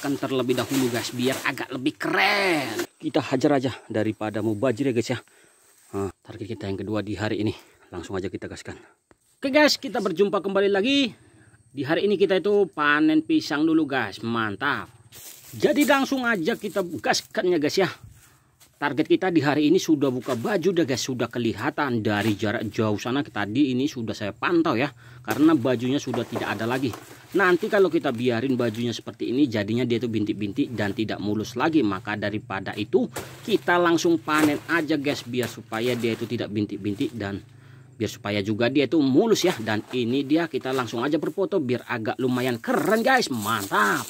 usahakan terlebih dahulu guys, biar agak lebih keren. Kita hajar aja daripada mubazir ya guys ya. Target kita yang kedua di hari ini, langsung aja kita gaskan. Oke guys, kita berjumpa kembali lagi. Di hari ini kita itu panen pisang dulu guys, mantap. Jadi langsung aja kita gaskan ya guys ya. Target kita di hari ini sudah buka baju dah guys, sudah kelihatan dari jarak jauh sana. Tadi ini sudah saya pantau ya, karena bajunya sudah tidak ada lagi. Nanti kalau kita biarin bajunya seperti ini, jadinya dia itu bintik-bintik dan tidak mulus lagi. Maka daripada itu kita langsung panen aja guys, biar supaya dia itu tidak bintik-bintik dan biar supaya juga dia itu mulus ya. Dan ini dia, kita langsung aja berfoto biar agak lumayan keren guys, mantap.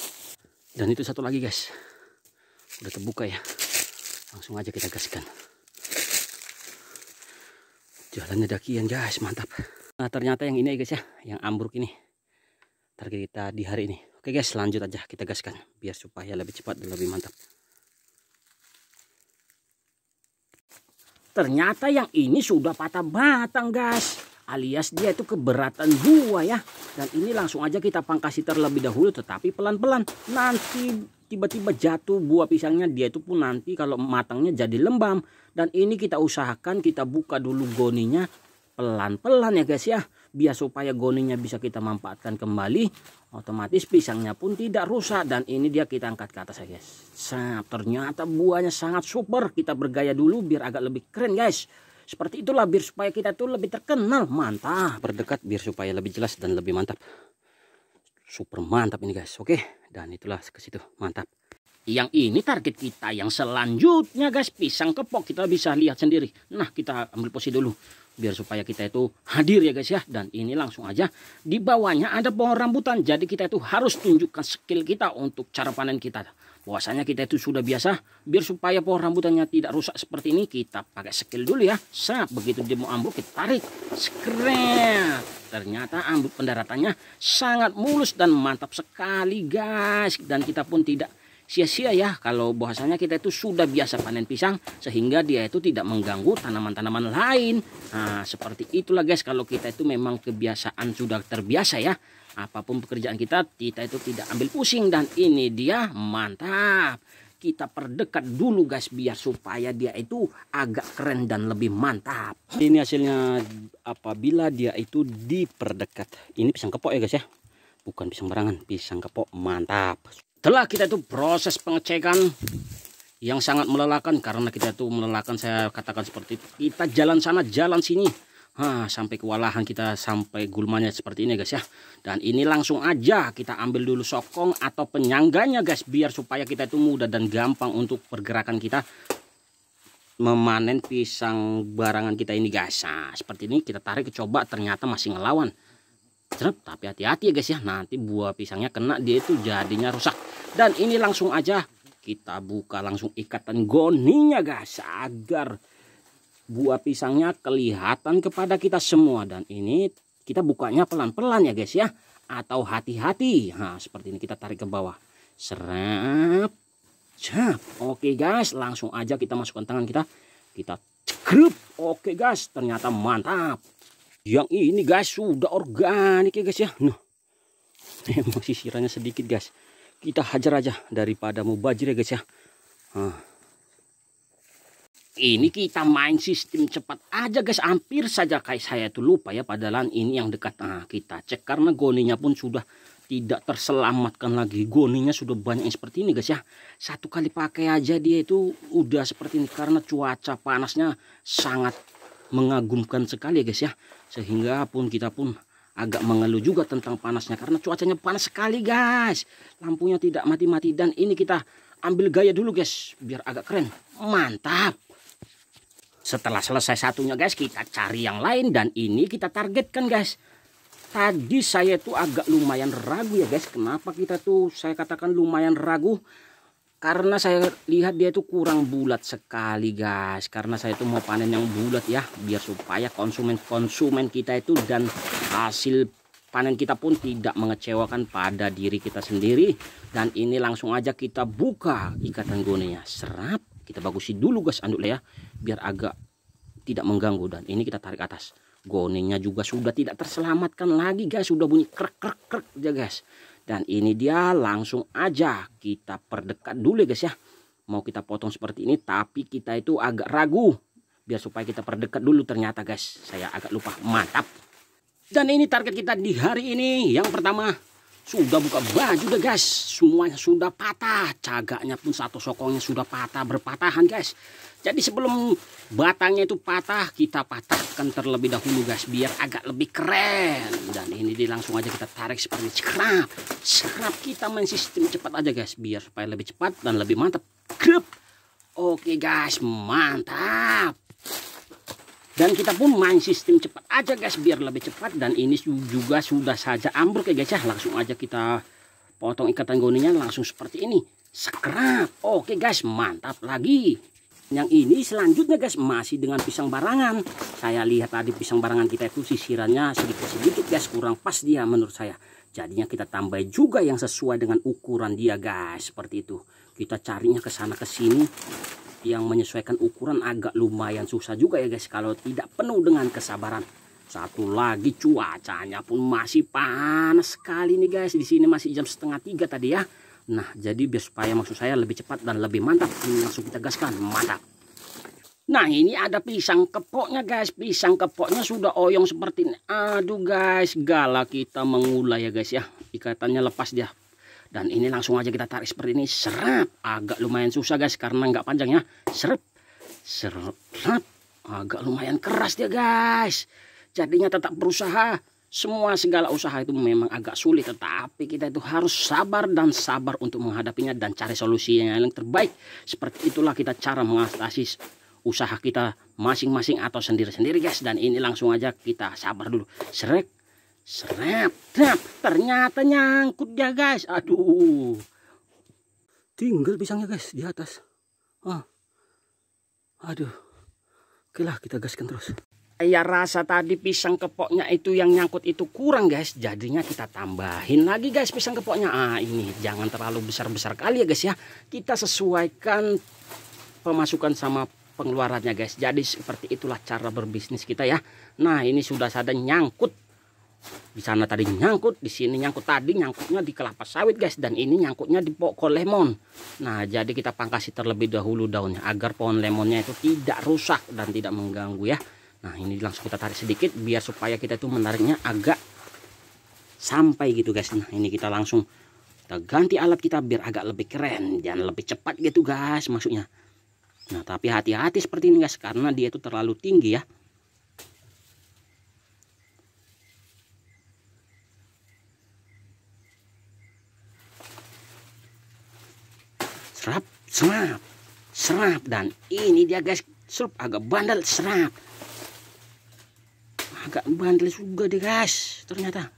Dan itu satu lagi guys, udah terbuka ya. Langsung aja kita gaskan. Jalannya dakian guys, mantap. Nah ternyata yang ini guys ya, yang ambruk ini target kita di hari ini. Oke guys, lanjut aja kita gaskan biar supaya lebih cepat dan lebih mantap. Ternyata yang ini sudah patah batang guys, alias dia itu keberatan buah ya. Dan ini langsung aja kita pangkasi terlebih dahulu, tetapi pelan-pelan. Nanti tiba-tiba jatuh buah pisangnya, dia itu pun nanti kalau matangnya jadi lembam. Dan ini kita usahakan kita buka dulu goninya pelan-pelan ya guys ya, biar supaya goninya bisa kita manfaatkan kembali, otomatis pisangnya pun tidak rusak. Dan ini dia kita angkat ke atas ya guys. Ternyata buahnya sangat super. Kita bergaya dulu biar agak lebih keren guys. Seperti itulah, biar supaya kita tuh lebih terkenal. Mantap, berdekat biar supaya lebih jelas dan lebih mantap. Super mantap ini guys. Oke, dan itulah ke situ, mantap. Yang ini target kita yang selanjutnya guys, pisang kepok. Kita bisa lihat sendiri. Nah, kita ambil posisi dulu biar supaya kita itu hadir ya guys ya. Dan ini langsung aja di bawahnya ada pohon rambutan. Jadi kita itu harus tunjukkan skill kita untuk cara panen kita. Bahwasanya kita itu sudah biasa, biar supaya pohon rambutannya tidak rusak seperti ini, kita pakai skill dulu ya. Begitu dia mau ambruk kita tarik, keren. Ternyata ambruk pendaratannya sangat mulus dan mantap sekali guys. Dan kita pun tidak sia-sia ya, kalau bahwasanya kita itu sudah biasa panen pisang, sehingga dia itu tidak mengganggu tanaman-tanaman lain. Nah seperti itulah guys, kalau kita itu memang kebiasaan sudah terbiasa ya. Apapun pekerjaan kita itu tidak ambil pusing. Dan ini dia, mantap. Kita perdekat dulu guys, biar supaya dia itu agak keren dan lebih mantap. Ini hasilnya apabila dia itu diperdekat. Ini pisang kepok ya guys ya, bukan pisang barangan, pisang kepok, mantap. Setelah kita itu proses pengecekan yang sangat melelahkan, karena kita itu melelahkan, saya katakan seperti itu. Kita jalan sana jalan sini, sampai kewalahan kita, sampai gulmanya seperti ini guys ya. Dan ini langsung aja kita ambil dulu sokong atau penyangganya guys, biar supaya kita itu mudah dan gampang untuk pergerakan kita memanen pisang barangan kita ini guys. Nah seperti ini kita tarik, coba ternyata masih ngelawan. Tapi hati-hati ya guys ya, nanti buah pisangnya kena, dia itu jadinya rusak. Dan ini langsung aja kita buka langsung ikatan goninya guys, agar buah pisangnya kelihatan kepada kita semua. Dan ini kita bukanya pelan-pelan ya guys ya, atau hati-hati. Nah seperti ini kita tarik ke bawah, serap. Oke guys, langsung aja kita masukkan tangan kita cekrep. Oke guys, ternyata mantap. Yang ini guys sudah organik ya guys ya. Nah, emang sisirannya sedikit guys. Kita hajar aja daripada mubazir ya guys ya. Ini kita main sistem cepat aja guys. Hampir saja kayak saya itu lupa ya, padahal ini yang dekat. Nah kita cek, karena goninya pun sudah tidak terselamatkan lagi. Goninya sudah banyak yang seperti ini guys ya. Satu kali pakai aja dia itu udah seperti ini, karena cuaca panasnya sangat mengagumkan sekali ya guys ya. Sehingga pun kita pun agak mengeluh juga tentang panasnya, karena cuacanya panas sekali guys. Lampunya tidak mati-mati. Dan ini kita ambil gaya dulu guys, biar agak keren, mantap. Setelah selesai satunya guys, kita cari yang lain. Dan ini kita targetkan guys. Tadi saya tuh agak lumayan ragu ya guys. Kenapa kita tuh saya katakan lumayan ragu? Karena saya lihat dia itu kurang bulat sekali guys. Karena saya itu mau panen yang bulat ya, biar supaya konsumen kita itu dan hasil panen kita pun tidak mengecewakan pada diri kita sendiri. Dan ini langsung aja kita buka ikatan goninya, serap. Kita bagusin dulu guys anduknya ya, biar agak tidak mengganggu. Dan ini kita tarik atas. Goninya juga sudah tidak terselamatkan lagi guys, sudah bunyi krek krek krek aja guys. Dan ini dia, langsung aja kita perdekat dulu guys ya. Mau kita potong seperti ini, tapi kita itu agak ragu. Biar supaya kita perdekat dulu, ternyata guys saya agak lupa. Mantap. Dan ini target kita di hari ini. Yang pertama, sudah buka baju deh guys. Semuanya sudah patah. Cagaknya pun satu sokongnya sudah patah, berpatahan guys. Jadi sebelum batangnya itu patah, kita patahkan terlebih dahulu guys, biar agak lebih keren. Dan ini langsung aja kita tarik seperti scrap. Scrap kita main sistem cepat aja guys, biar supaya lebih cepat dan lebih mantap. Grup. Oke guys, mantap. Dan kita pun main sistem cepat aja guys, biar lebih cepat. Dan ini juga sudah saja ambruk ya guys ya. Langsung aja kita potong ikatan goninya langsung seperti ini. Scrap. Oke guys, mantap lagi. Yang ini selanjutnya guys, masih dengan pisang barangan. Saya lihat tadi pisang barangan kita itu sisirannya sedikit-sedikit guys, kurang pas dia menurut saya. Jadinya kita tambah juga yang sesuai dengan ukuran dia guys, seperti itu. Kita carinya ke sana ke sini, yang menyesuaikan ukuran agak lumayan susah juga ya guys, kalau tidak penuh dengan kesabaran. Satu lagi, cuacanya pun masih panas sekali nih guys. Di sini masih jam 2:30 tadi ya. Nah, jadi biar supaya maksud saya lebih cepat dan lebih mantap, ini langsung kita gaskan. Mantap. Nah, ini ada pisang kepoknya guys. Pisang kepoknya sudah oyong seperti ini. Aduh guys, galak kita mengulai ya guys ya. Ikatannya lepas dia. Dan ini langsung aja kita tarik seperti ini. Serap. Agak lumayan susah guys, karena nggak panjang ya. Serap. Serap. Agak lumayan keras dia guys. Jadinya tetap berusaha. Semua segala usaha itu memang agak sulit, tetapi kita itu harus sabar dan sabar untuk menghadapinya dan cari solusi yang terbaik. Seperti itulah kita cara mengatasi usaha kita masing-masing atau sendiri-sendiri guys. Dan ini langsung aja kita sabar dulu. Serek, serep, ternyata nyangkut dia guys. Aduh, tinggal pisangnya guys di atas. Aduh, oke lah, kita gaskan terus. Ya rasa tadi pisang kepoknya itu yang nyangkut itu kurang guys, jadinya kita tambahin lagi guys pisang kepoknya. Ini jangan terlalu besar-besar kali ya guys ya, kita sesuaikan pemasukan sama pengeluarannya guys. Jadi seperti itulah cara berbisnis kita ya. Nah, ini sudah sadar nyangkut di sana tadi, nyangkut di sini, nyangkut tadi nyangkutnya di kelapa sawit guys, dan ini nyangkutnya di pokok lemon. Nah, jadi kita pangkasi terlebih dahulu daunnya agar pohon lemonnya itu tidak rusak dan tidak mengganggu ya. Nah, ini langsung kita tarik sedikit biar supaya kita itu menariknya agak sampai gitu guys. Nah, ini kita langsung kita ganti alat kita biar agak lebih keren dan lebih cepat gitu guys maksudnya. Nah, tapi hati-hati seperti ini guys, karena dia itu terlalu tinggi ya. Serap, serap, serap. Dan ini dia guys, serap agak bandel, serap. Agak bandel juga deh guys ternyata.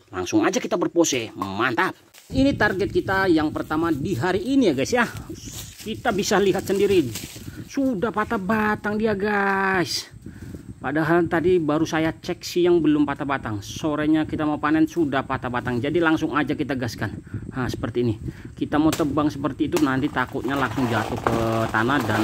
Langsung aja kita berpose. Mantap. Ini target kita yang pertama di hari ini ya guys ya. Kita bisa lihat sendiri, sudah patah batang dia guys. Padahal tadi baru saya cek siang belum patah batang. Sorenya kita mau panen sudah patah batang. Jadi langsung aja kita gaskan. Nah, seperti ini. Kita mau tebang seperti itu, nanti takutnya langsung jatuh ke tanah dan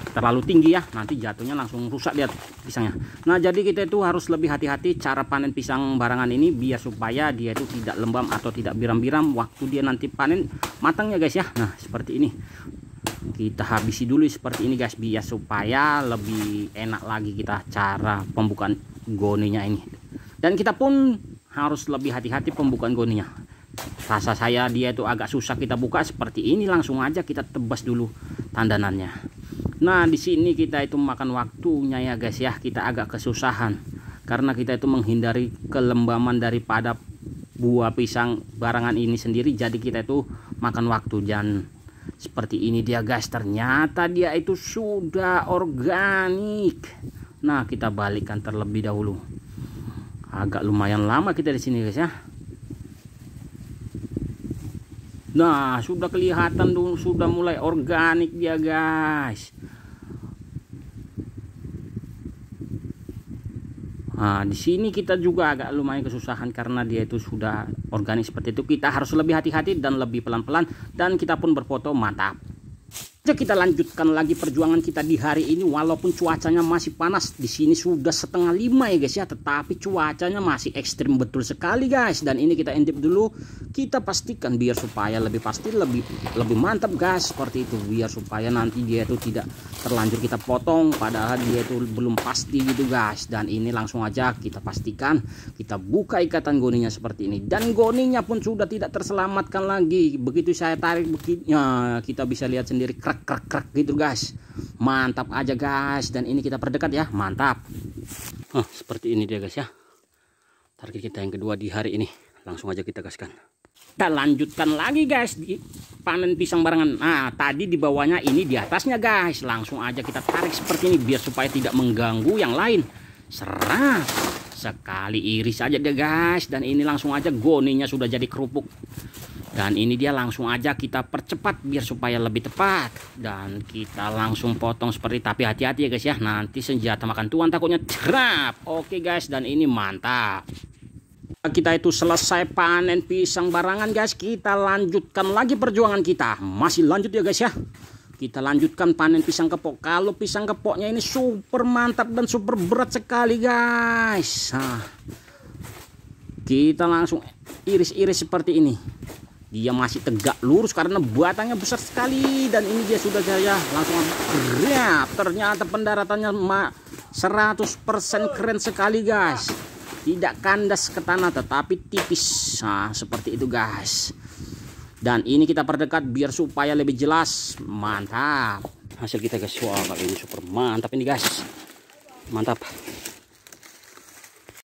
terlalu tinggi ya, nanti jatuhnya langsung rusak dia pisangnya. Nah, jadi kita itu harus lebih hati-hati cara panen pisang barangan ini biar supaya dia itu tidak lembam atau tidak biram-biram waktu dia nanti panen matangnya guys ya. Nah, seperti ini kita habisi dulu seperti ini guys, biar supaya lebih enak lagi kita cara pembukaan goninya ini. Dan kita pun harus lebih hati-hati pembukaan goninya. Rasa saya dia itu agak susah kita buka seperti ini, langsung aja kita tebas dulu tandanannya. Nah, di sini kita itu makan waktunya ya guys ya, kita agak kesusahan karena kita itu menghindari kelembaman daripada buah pisang barangan ini sendiri. Jadi kita itu makan waktu dan seperti ini dia guys, ternyata dia itu sudah organik. Nah, kita balikkan terlebih dahulu. Agak lumayan lama kita di sini guys ya. Nah, sudah kelihatan dulu, sudah mulai organik dia guys. Nah, di sini kita juga agak lumayan kesusahan karena dia itu sudah organik seperti itu. Kita harus lebih hati-hati dan lebih pelan-pelan, dan kita pun berfoto mantap. Kita lanjutkan lagi perjuangan kita di hari ini, walaupun cuacanya masih panas. Di sini sudah 4:30 ya guys ya, tetapi cuacanya masih ekstrim betul sekali guys. Dan ini kita intip dulu, kita pastikan biar supaya lebih pasti, lebih mantap guys, seperti itu, biar supaya nanti dia itu tidak terlanjur kita potong padahal dia itu belum pasti gitu guys. Dan ini langsung aja kita pastikan kita buka ikatan goninya seperti ini, dan goninya pun sudah tidak terselamatkan lagi. Begitu saya tarik begini, kita bisa lihat sendiri krek gitu guys. Mantap aja guys. Dan ini kita perdekat ya, mantap. Seperti ini dia guys ya, target kita yang kedua di hari ini. Langsung aja kita gaskan. Kita lanjutkan lagi guys di panen pisang barangan. Nah tadi di bawahnya, ini di atasnya guys. Langsung aja kita tarik seperti ini biar supaya tidak mengganggu yang lain. Serap, sekali iris aja deh guys. Dan ini langsung aja goninya sudah jadi kerupuk. Dan ini dia langsung aja kita percepat biar supaya lebih tepat. Dan kita langsung potong seperti, tapi hati-hati ya guys ya, nanti senjata makan tuan takutnya cerap. Oke guys, dan ini mantap. Kita itu selesai panen pisang barangan guys. Kita lanjutkan lagi perjuangan kita. Masih lanjut ya guys ya. Kita lanjutkan panen pisang kepok. Kalau pisang kepoknya ini super mantap dan super berat sekali guys. Nah, kita langsung iris-iris seperti ini. Dia masih tegak lurus karena batangnya besar sekali. Dan ini dia sudah saya langsung grab. Ternyata pendaratannya 100% keren sekali guys. Tidak kandas ke tanah tetapi tipis. Nah seperti itu guys. Dan ini kita perdekat biar supaya lebih jelas. Mantap hasil kita guys. Wah kali ini super mantap ini guys. Mantap.